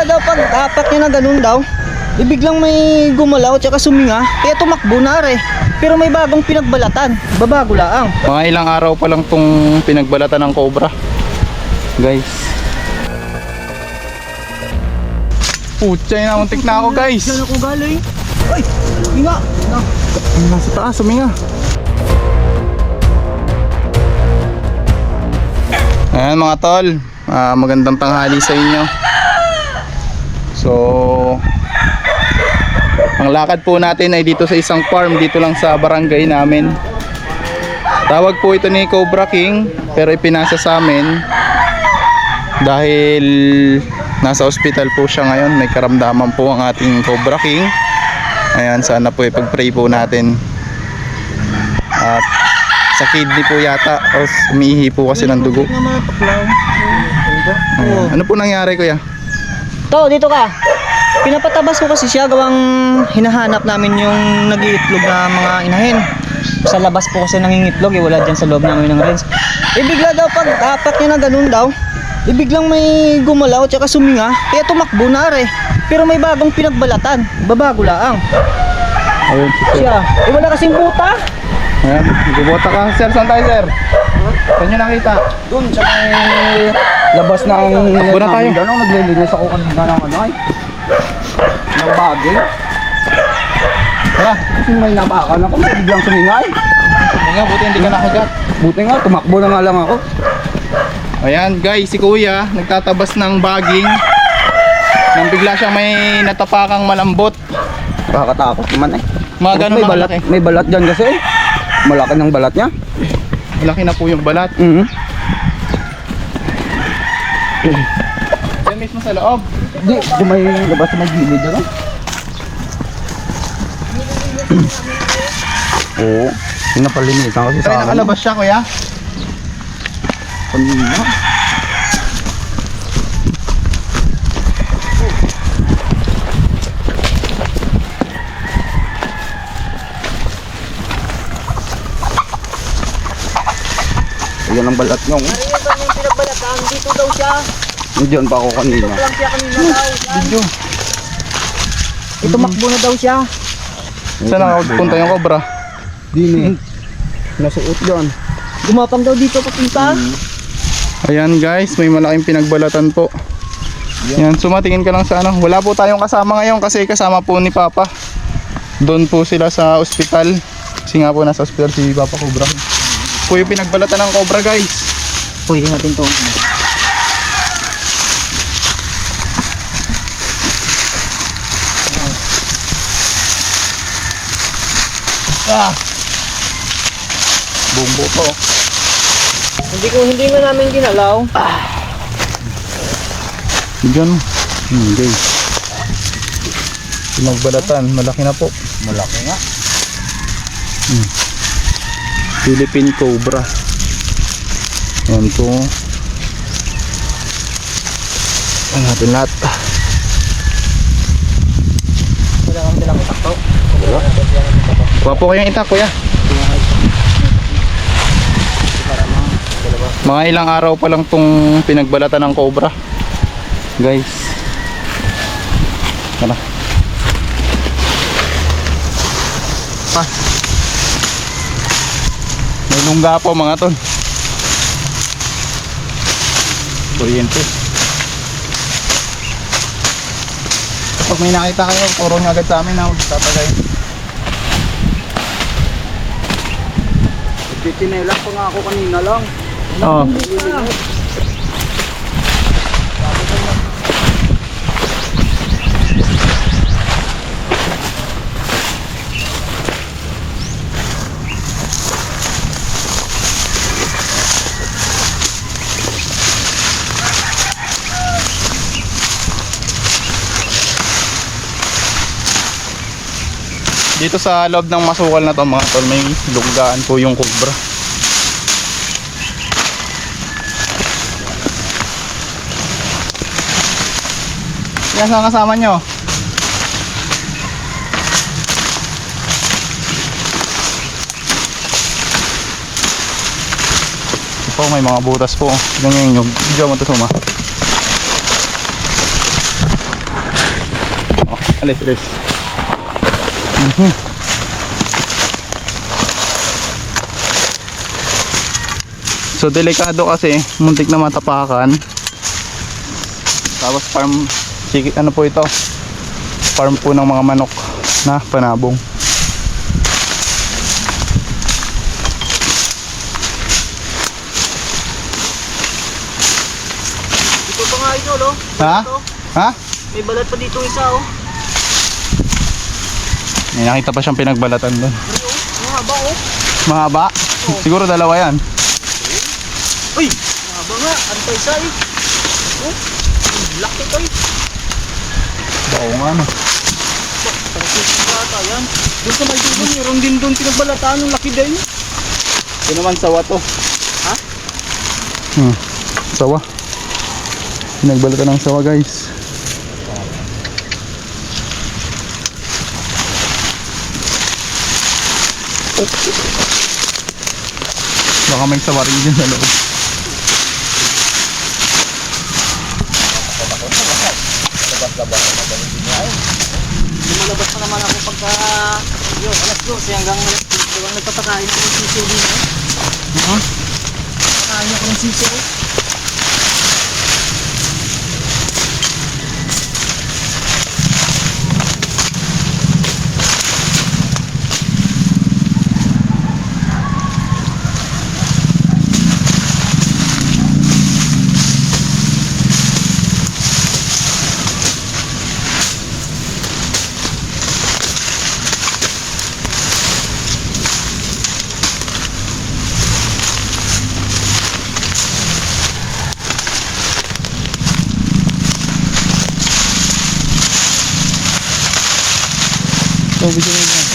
bigla daw pag apat niya na ganun daw, biglang may gumalaw tsaka suminga, kaya tumakbo na re. Pero may bagong pinagbalatan, babago laang. Mga ilang araw pa lang tong pinagbalatan ng cobra, guys. Putsay na, muntik na ako, guys. Diyan ako galing. Ay, suminga. Nasa taas, suminga. Ayan mga tol, magandang tanghali sa inyo. So, ang lakad po natin ay dito sa isang farm, dito lang sa barangay namin. Tawag po ito ni Cobra King, pero ipinasa sa amin dahil nasa ospital po siya ngayon. May karamdaman po ang ating Cobra King. Ayan, sana po ipag-pray po natin. At sa kidney po yata, o umiihi po kasi ng dugo. Ayan. Ano po nangyari, kuya? To, dito ka. Pinapatabas ko kasi siya, gawang hinahanap namin yung nag-iitlog na mga inahin. Sa labas po kasi nangingitlog, wala dyan sa loob namin ng rens. Bigla daw pag apat niya na ganun daw, biglang may gumalaw tsaka suminga, kaya tumakbo na re. Pero may bagong pinagbalatan, babago laang. Ayun, Siya, wala kasing buta. ayan, nagbubota ka, sir. Saan tayo, sir? Saan nyo nakita? Doon sa may labas ng Takbo na tayo. Gano'ng naglilinis ako kanina ng ano ay ng bagay. Tara. Kasi may nabakan ako, biglang sumingay. Nga, buti hindi ka nakagat. Buti nga, tumakbo na nga lang ako. Ayan guys, si kuya nagtatabas ng baging nang bigla siyang may natapakang malambot. Nakakatakot naman eh. Mga ganun may balat, malaki. may balat dyan kasi eh. Malaki ng balat niya. Malaki na po yung balat. Yan mismo sa loob. Di may labas sa may gilid ano? Oo, pinapalinisan kasi Kaya sa akin. nakalabas siya kuya. Kanina. Ayan ang balat nyo. Ano yung bagong pinagbalatan? Dito daw siya. Nandiyan pa ako kanina. Ito lang siya kanina daw. Video. Tumakbo na daw siya. Saan nakapunta yung cobra? Dini. Nasuot dyan. Gumapang daw dito papunta. Ayan guys, may malaking pinagbalatan po. Yan, sumatingin ka lang sa ano. Wala po tayong kasama ngayon kasi kasama po ni Papa. Doon po sila sa ospital. Kasi nga po nasa ospital si Papa Cobra. Po yung pinagbalatan ng cobra guys. Pwede natin to. Bumbo to. Hindi nga namin ginalaw. Diyan. Guys. Pinagbalatan, malaki na po. Malaki nga. Philippine Cobra. Ayan po. Ayan natin lahat. Wala kang dalang itak to. Kuha po kayong itak kuya. Mga ilang araw pa lang tong pinagbalatan ng cobra, guys. Tara. May lungga po mga tol. Kuryente. Kapag may nakita kayo, puro nyo agad sa amin na tatagay. Titinelak pa nga ako kanina lang. Oo. Dito sa loob ng masukal na to mga tol, may lunggaan po yung cobra. Yan sa kasama nyo. Ito may mga butas po. Ganyan yung video mo to suma. Alis, alis. So delikado kasi, muntik na matapakan. Tapos farm, ano po ito? Farm po ng mga manok na panabong. Ito pa nga idol, oh. Ha? Ha? May balat pa dito isa, oh. May nakita pa siyang pinagbalatan doon. Mahaba, oh. Mahaba? Siguro dalawa yan. Uy! Mahaba nga. Ano pa isa, eh? Oh, ang laki to, eh. Oo nga no. Tapos bata yan. Doon sa may dulo, meron din doon pinagbalatan. Ang laki din. Ito naman sawa to. Ha? Sawa. Pinagbalatan ng sawa guys. Baka may sawa rin dyan sa loob. Lumalabas pa naman ako pagka alas 12 hanggang alas 12 hanggang nagpapakain ako ng sisiw din, eh. Pakain ako ng sisiw. So, video nyo yan.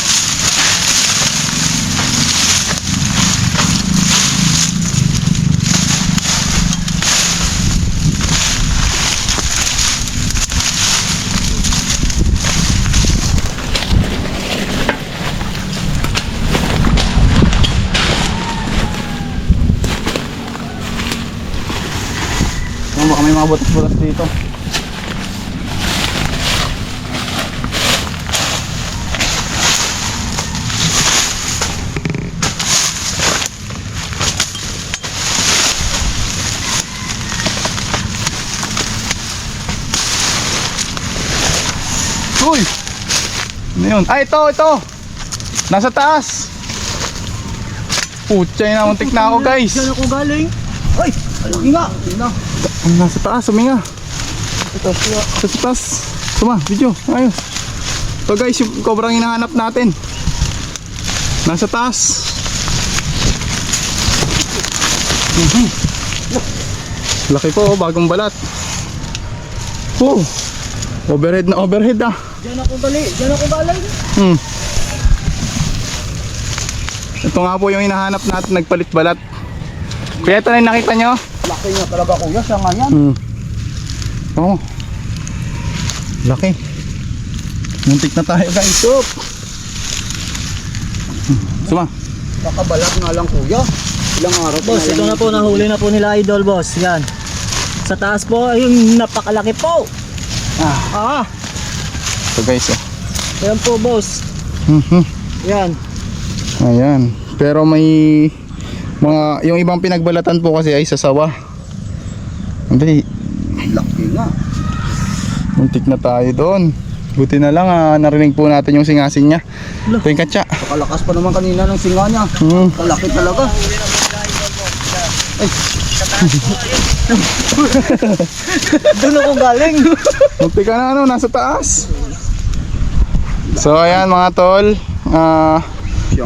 Baka may mga butas-butas dito. Uy! Ano yun? Ah, ito! Nasa taas! Putsay na, muntik na ako guys! Diyan ako galing. Ay! Alaki nga! Tingnan. Nasa taas, huminga! Sa taas! Tuma, video, ayos! Ito guys, yung cobrang hinahanap natin. Nasa taas! Laki po, bagong balat. Oh! Overhead na overhead ah! Diyan ako galing. Ito nga po yung hinahanap natin, nagpalit balat. Kuya, ito na yung nakita nyo? Laki nga talaga kuya, siya nga yan. Oo. Laki. Muntik na tayo guys. Stop. Suma. Kakabalat nga lang kuya. Ilang araw pa Boss, ito na po, nahuli na po nila idol, boss. Yan. Sa taas po, ayun, napakalaki po. Ito guys oh. Yan po, boss. Yan. Ayan. Pero may mga, yung ibang pinagbalatan po kasi ay sa sawa. Hindi. laki nga. Muntik na tayo doon. Buti na lang narinig po natin yung singasin niya. Ito yung katsa. Pakalakas pa naman kanina ng singa niya. Kalaki talaga. Doon ako galing. Muntik ka na nasa taas. So ayan mga tol.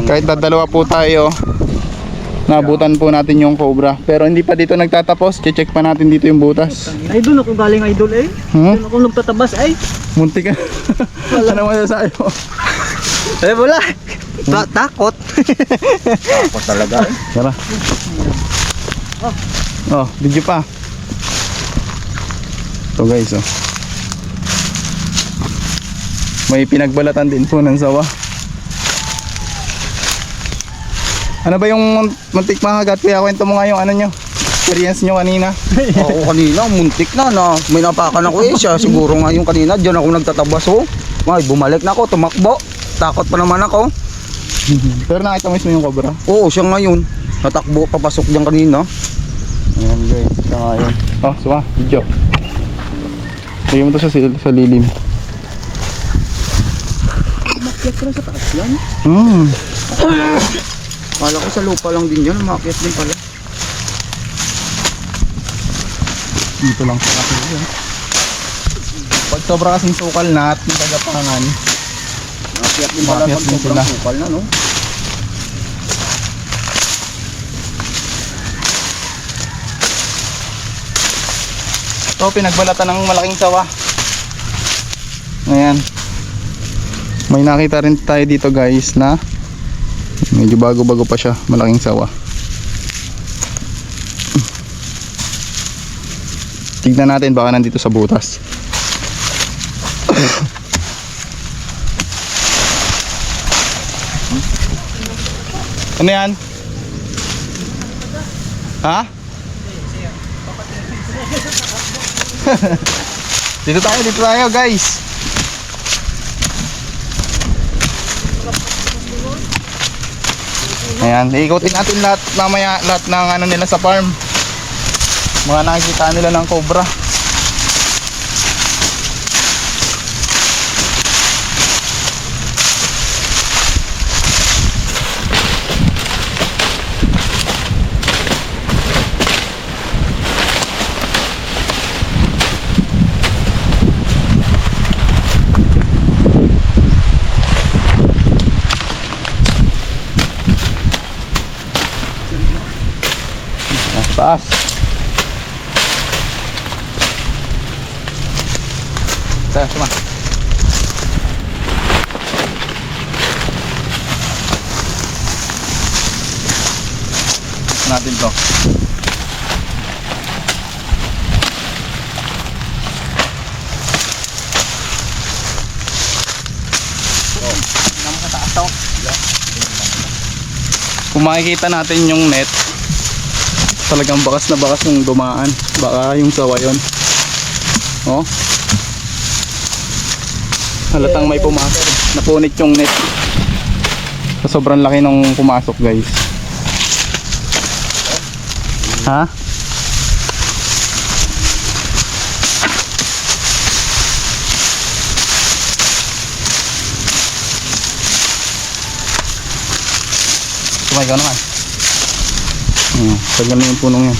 Kahit dalawa po tayo, nabutan po natin yung cobra. Pero hindi pa dito nagtatapos. Check pa natin dito yung butas. Ay, doon ako galing idol eh. Doon ako nagtatabas ay. Muntik ka. Ano masasabi mo? Eh wala. Takot. Takot talaga. Tara. Oh, video pa. Ito guys oh. May pinagbalatan din po ng sawa. Ano ba yung muntik makagat? Kaya kwento mo nga yung ano nyo, experience nyo kanina. Ako kanina, muntik na. May napakan ako eh siya. Siguro nga yung kanina, dyan ako nagtatabas oh. Ay, bumalik na ako, tumakbo. Takot pa naman ako. Pero nakita mo mismo yung cobra. Oo, siya ngayon. Natakbo, papasok diyan kanina. Ayan guys, ito nga yun. Oh, suma, video. Lagyan mo to sa lilim. Umakyat ka lang sa taas yan. Kala ko sa lupa lang din yan, umakyat din pala. Dito lang sa akin yun. Pag sobra kasing sukal na at nagagapangan, Umakyat din pala Umakyat pag din sobrang sila. kupal na, no? ito pinagbalatan ng malaking sawa. Ayan. May nakita rin tayo dito guys na medyo bago-bago pa siya, malaking sawa. Tignan natin baka nandito sa butas. Ano yan? Ha? dito tayo guys. Ayan, iikutin natin lahat mamaya, lahat ng ano nila sa farm. Mga nakikita nila ng cobra. Nasa taas. Tara, suma. Natin to. Kung makikita natin yung net, talagang bakas na bakas yung dumaan. Baka yung sawa yun. Oh. Halatang may pumasok. Napunit yung net. Sa sobrang laki nung pumasok guys. Ha? Tumay ka naman. Tagal na yung punong yan.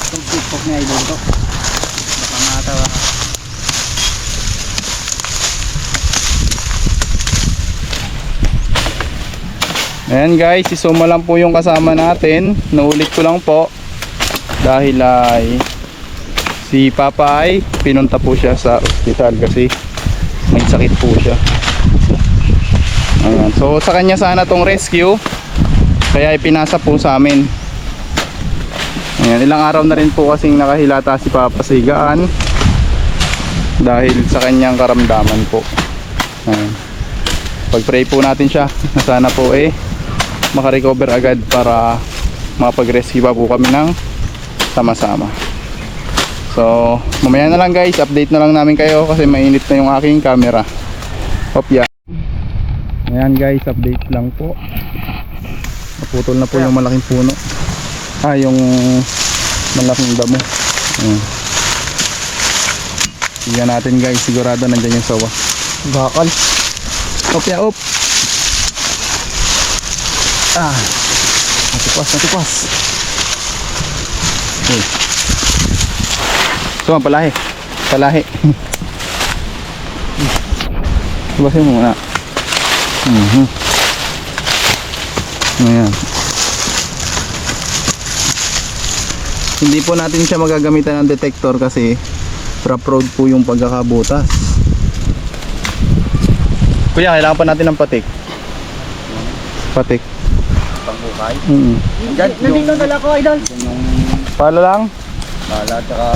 Itong tiktok na idol to. Baka matawa. Ayan guys, isuma lang po yung kasama natin. Naulit ko lang po dahil ay si Papa ay pinunta po siya sa ospital kasi may sakit po siya. Ayan. So sa kanya sana tong rescue, kaya ipinasa po sa amin. Ayan, ilang araw na rin po kasing nakahilata si Papa sa higaan dahil sa kanyang karamdaman po. Ayan. Pag-pray po natin siya na sana po makarecover agad para makapag-rescue pa po kami ng sama-sama. So mamaya na lang guys, update na lang namin kayo kasi mainit na yung aking camera. Hop, ayan guys, update lang po. Naputol na po yung malaking puno. Yung malaking damo. Ayan. Tignan natin guys, sigurado nandyan yung sawa. Bakal. Op. Natupas. Okay. So, palahi. Tubasin mo muna. Ayan. Hindi po natin siya magagamitan ng detector kasi rough road po yung pagkakabutas. Kuya, kailangan pa natin ng patik. Pangukay. Diyan, nandito dala ko, idol. Yung Pala lang. bala tsaka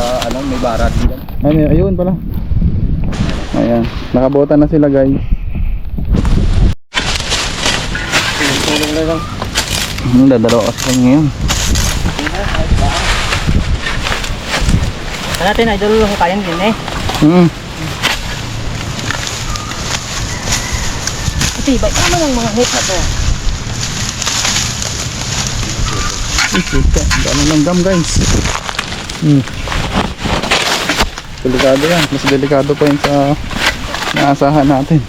may barat dyan. Ayun pala. Ayan, nakabota na sila guys. Tulong na lang. Dadalawa kasi ngayon. Saan natin idol hukayan din eh. Hmm. Matibay naman ang mga hit na to. Ano langgam guys. Delikado yan. Mas delikado pa yun sa naasahan natin.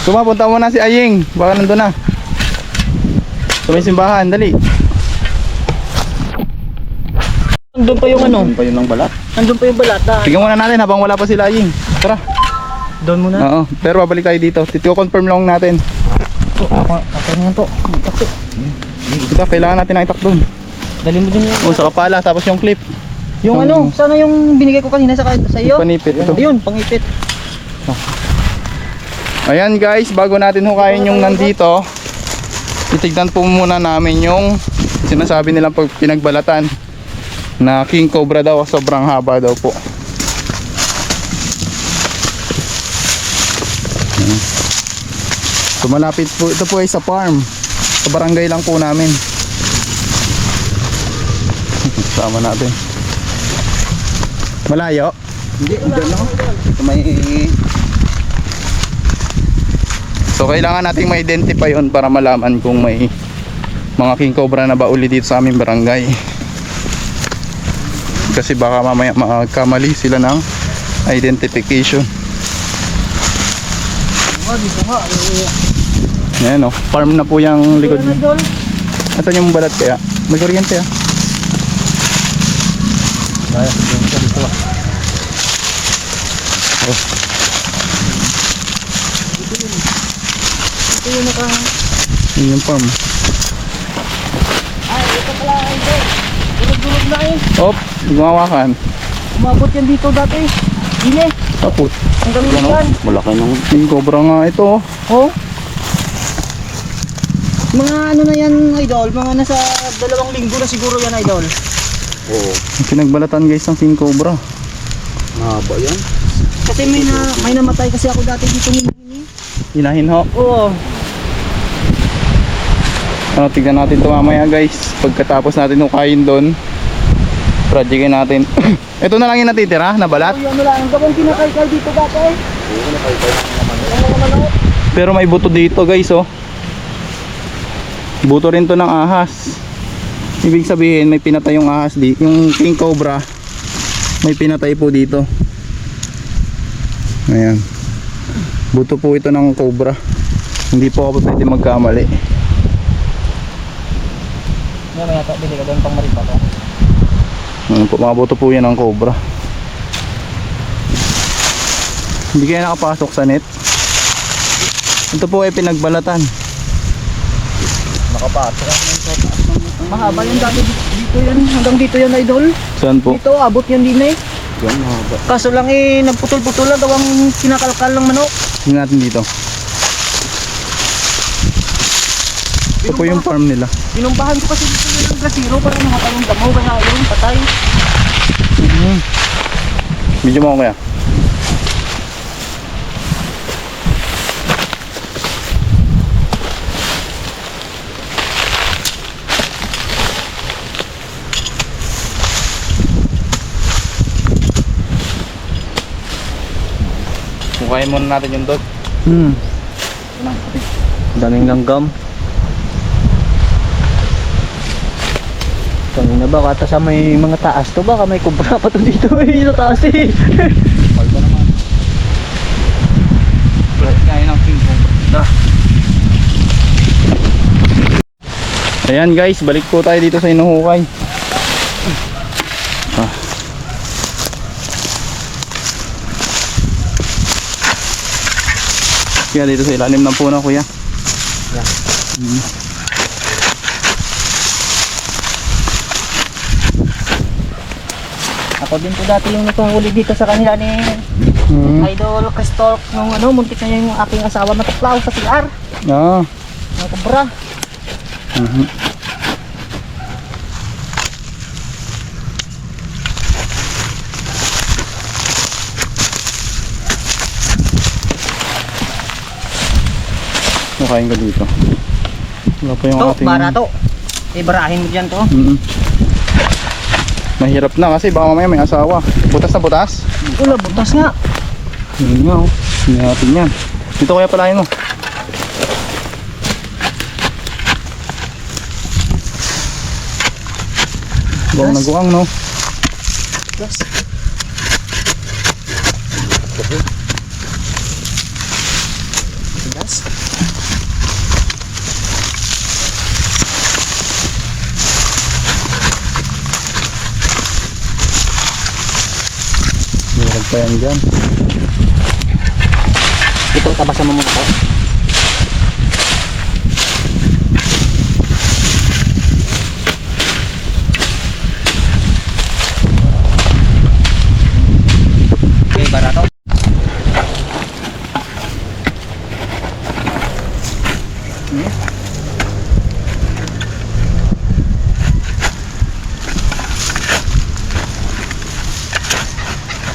Pumunta mo na si Aying. Baka nandun na. Sa may simbahan. Dali. Nandun pa yung ano? Ano pa yun ng balat? Nandun pa yung balata. Tignan muna natin habang wala pa sila Aying. Tara. Doon muna. Oo. Pero babalik tayo dito. Confirm lang natin. Ako nga to. Takto. Ito, kailangan natin na itak doon. Dali mo din yung... O, sa kapala. Tapos yung clip. Yung ano, sana yung binigay ko kanina sa iyo. Panipit. Ito. Ayun, pangipit. Ayan guys, bago natin hukayin yung nandito, titignan po muna namin yung sinasabi nilang pag pinagbalatan na king cobra daw, sobrang haba daw po. So malapit po, ito po ay sa farm, sa barangay lang po namin. Sama natin. Malayo? Hindi, hindi lang. Ito may... So kailangan nating ma-identify yun para malaman kung may mga king cobra na ba uli dito sa aming barangay. Kasi baka mamaya magkamali sila ng identification. Dito nga. Ayan o, farm na po yung likod niya. Asan yung balat kaya? May kuryente ah. Oh. Ito yung naka... Yun yung farm. Ay, ito pala ito. Dulog-dulog na eh. Op, gumawakan. Umabot yan dito dati. Hindi. Tapos, Ang galing yan. Malaki nung... king cobra nga ito oh. Oh. Mga ano na yan, idol. Mga nasa 2 linggo na siguro yan, idol. Oo. Pinagbalatan guys ng king cobra. Mahaba yan. Kasi may namatay kasi ako dati dito nilini. Hinahin ho. Oo. Ano, tignan natin ito mamaya guys. Pagkatapos natin hukayin doon, projectin natin. Ito na lang yung natitira na balat. Ay, ano lang. Ang gawang kinakaykay dito dati. Oo, nakaibay naman. Ang mga manok. Pero may buto dito guys oh. Buto rin to ng ahas. Ibig sabihin may pinatay yung ahas dito. Yung king cobra may pinatay po dito. Ayan. Buto po ito ng cobra. Hindi po ako pwede magkamali. Yan, may yata. Bili ka doon pang maripa to. Ano po, mga buto po yan ng cobra. Hindi kaya nakapasok sa net. Ito po ay pinagbalatan. Nakapasok ako ng sa taas ng... Mahaba yan dati dito yan. Hanggang dito yan, idol. Saan po? Dito, abot yan din eh. Yan, mahaba. Kaso lang eh, nagputol-putol lang daw ang kinakalkal ng manok. Tingnan natin dito. Ito po yung farm nila. Pinumbahan ko kasi dito yun ng gasiro para namatay yung damo. Kaya yun, patay. Medyo mo ako kaya. Bukayin muna natin yung dot. Daming langgam. Kanina ba kata sa may mga taas to, baka may kubra pa to dito eh, sa taas eh. Palba naman. Kain ng king cobra. Ayan guys, balik po tayo dito sa inuhukay. Kaya dito sa ilalim ng puno kuya. Ako din po dati yung nagpahuli dito sa kanila ni Idol Cristol nung ano, muntik na yung aking asawa matuklaw sa CR. Ah. Mga kubra. Makain ka dito. Wala pa yung To, ating... barato. Ibarahin mo dyan to. Mahirap na kasi baka mamaya may asawa. Butas na butas? Wala, butas nga. Yun nga oh. Hindi natin yan. Dito kaya palahin mo. Buang na guang no. Butas. Butas. Mahirap pa yan dyan. Ito, tabasan mo muna to. Okay, barato.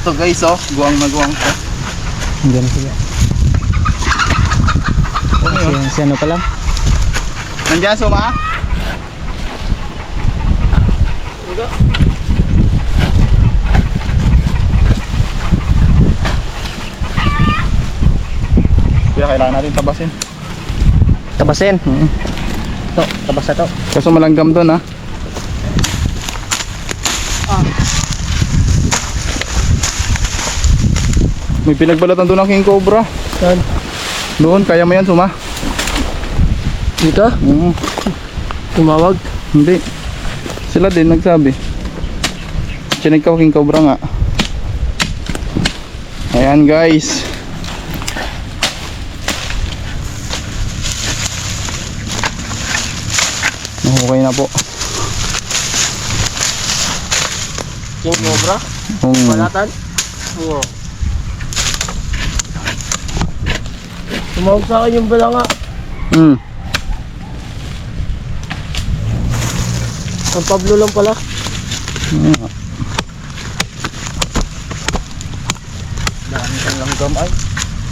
Ito guys oh, guwang na guwang to. Diyan sila. Si ano pa lang? Nandiyan suma? Kaya kailangan natin tabasin. Tabasin. To, tabas na to. Kaso malanggam doon ha. May pinagbalatan doon ng king cobra. Saan? Doon, kaya mo yan suma? Dito? Tumawag? Hindi. Sila din nagsabi. Chinig ka king cobra nga. Ayan guys. Okay na po. King cobra? Balatan? Oo. Tumawag sa akin yung balanga. Ang Pablo lang pala. Dami kang langgam ay.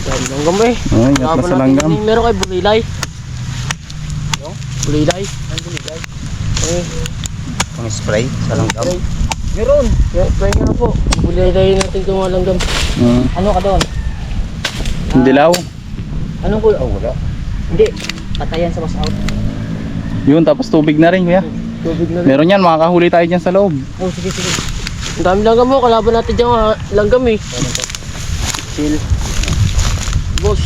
Dami langgam eh. Ay, ingat na sa langgam. Meron kay bulilay. Bulilay? Ang bulilay? Pang spray sa langgam. Meron. Spray nga po. Bulilay natin itong mga langgam. Ano ka doon? Dilaw. Anong kulo? Oh, wala. Hindi. Patayan sa was out. Yun, tapos tubig na rin kuya. Tubig na rin. Meron yan, makakahuli tayo dyan sa loob. Oh, sige, sige. Ang dami langgam mo. Kalaban natin dyan mga langgam eh. Chill. Boss,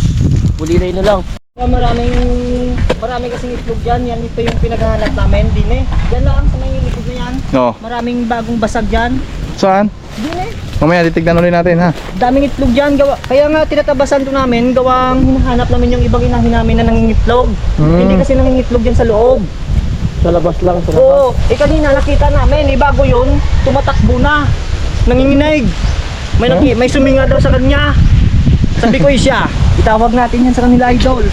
bulilay na lang. Maraming kasing itlog dyan. Yan ito yung pinaghahanap namin. Din eh. Yan lang sa may itlog na yan. Oo. Maraming bagong basag dyan. Saan? Din eh. Mamaya titignan ulit natin ha. Daming itlog dyan. Kaya nga tinatabasan to namin. Gawang hinahanap namin yung ibang inahin namin na nangingitlog. Hindi kasi nangingitlog dyan sa loob. Sa labas lang. Sa labas. Oo. Kanina nakita namin. Bago yun, tumatakbo na. Nanginginig. May suminga daw sa kanya. Sabi ko siya, itawag natin yan sa kanila idol.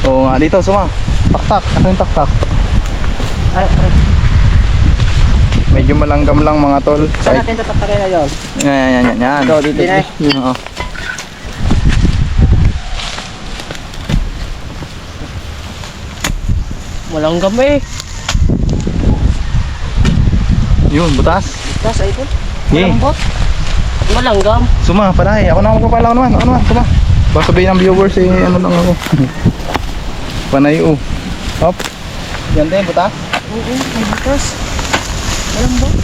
Oo nga, dito suma. Taktak, ako yung taktak. Ay. Medyo malanggam lang mga tol. Saan natin tataktakin na yun? Yan. Ito, dito. Oo. Malanggam eh. Yun, butas. Butas, idol. Yay. Malambot. Malanggam. Suma, palahi. Ako na magpapalaw naman. Ako naman, suma. Baka sabihin ng viewers eh, ano lang ako. Panay Hop. Yan din, butas. Oo, may butas. Malambot.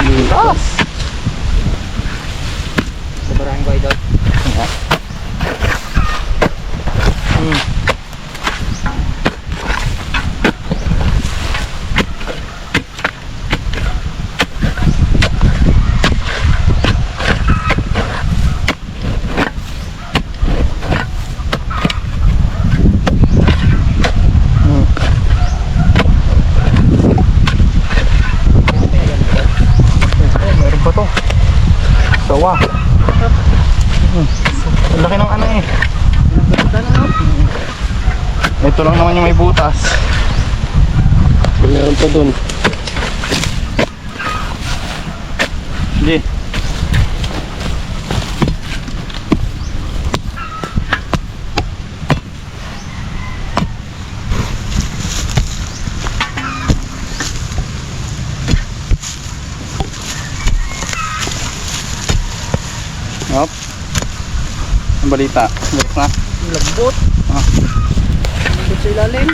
Butas. Sabarahin ko idol. Ito lang naman yung may butas. Meron pa dun. Sige. Hop. Ang balita. Bukas na. Lambot. Ah. Lambot sa ilalim.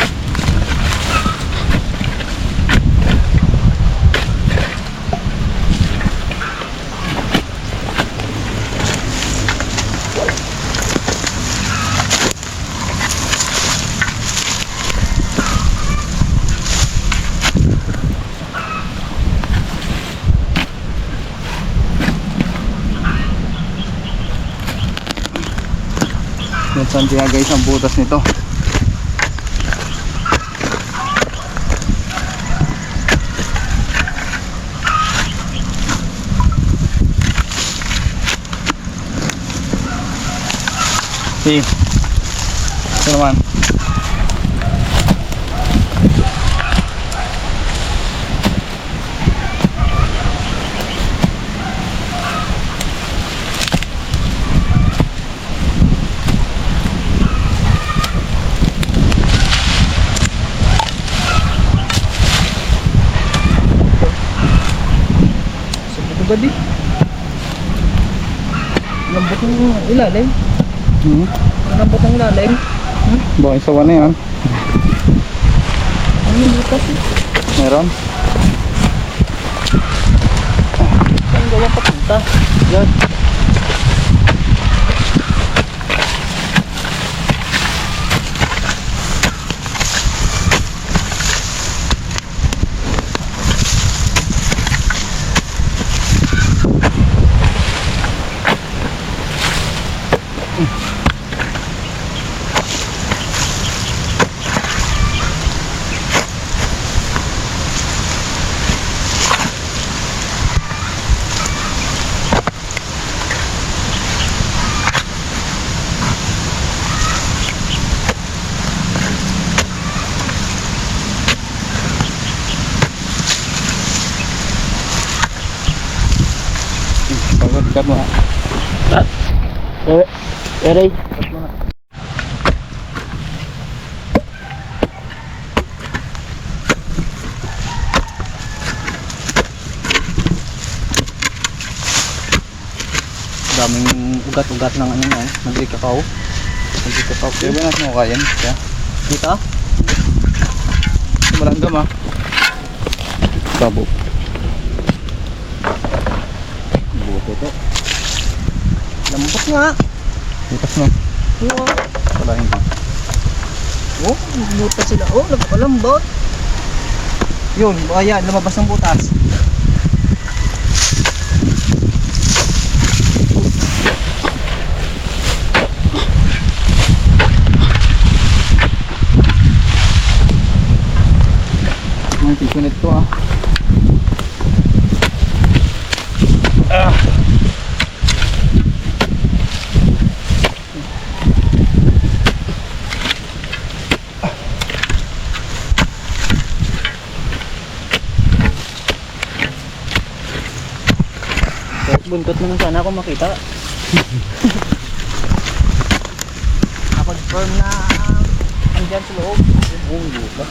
Yan saan kaya guys ang butas nito. Sige. Ito naman. Subot agad eh. Lambot ng ilalim. Lambot ng ilalim. Baka isawa na yan. Ano yung butas eh? Meron. Saan gawa papunta? Yan. Pagod ka mo. Eray. Daming ugat-ugat ng ano yan, nagkakao. Nagkakao. Kaya ba natin mo kaya? Kaya? Dito? Malanggam ah. Tabo. Buto to. Lambot nga. Bukas na. Oo. Wala hindi. Oh, butas sila. Oh, nagpapalambot. Yun, ayan, lumabas ng butas. May tisunit to ah. Kahit buntot naman sana ako makita. Nakapag-firm na andyan sa loob. Oh, butas.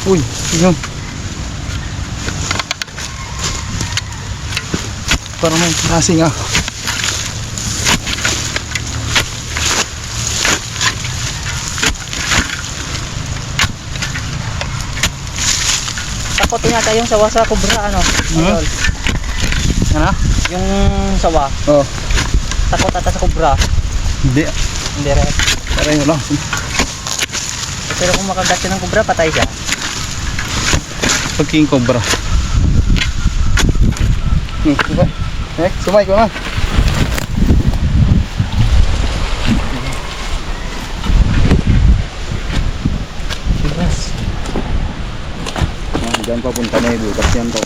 Uy, yun. Parang may klaseng ah. Takot yata yung sawa sa kubra, ano? Idol. Ano? Yung sawa, Oh. takot ata sa kubra. Hindi. Hindi rin. Taray mo lang. Pero kung makagat siya ng kubra, patay siya. Pag king cobra. Sumay. Sumay ko na. Sibas. Diyan papunta na yung bukas yan to.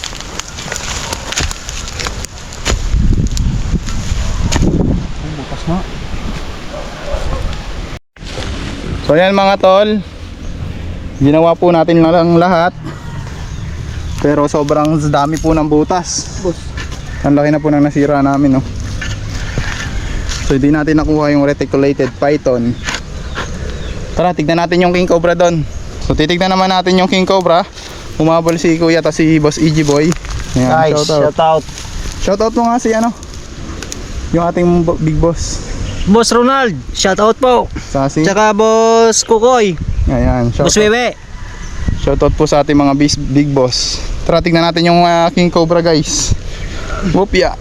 So ayan mga tol, ginawa po natin na lang lahat, pero sobrang dami po ng butas. Ang laki na po ng nasira namin, no? So hindi natin nakuha yung reticulated python. Tara, tignan natin yung king cobra doon. So titignan naman natin yung king cobra. Umabol si kuya ta si boss EG boy. Ayan, Guys, shout out. Shoutout mo nga si ano, yung ating big boss. Boss Ronald, shout out po. Sasi. Tsaka Boss Kukoy, Ayan, Boss Wewe. shoutout po sa ating mga big boss. Tara, tignan natin yung king cobra guys. Whoop ya.